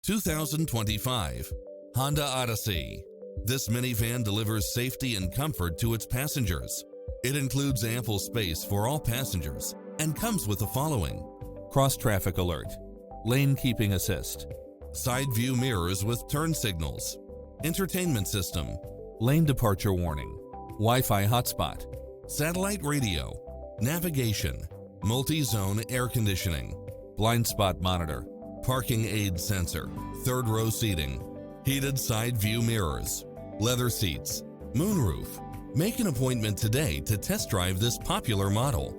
2025 Honda Odyssey. This minivan delivers safety and comfort to its passengers. It includes ample space for all passengers and comes with the following: cross-traffic alert, lane keeping assist, side view mirrors with turn signals, entertainment system, lane departure warning, Wi-Fi hotspot, satellite radio, navigation, multi-zone air conditioning, blind spot monitor, parking aid sensor, third row seating, heated side view mirrors, leather seats, moonroof. Make an appointment today to test drive this popular model.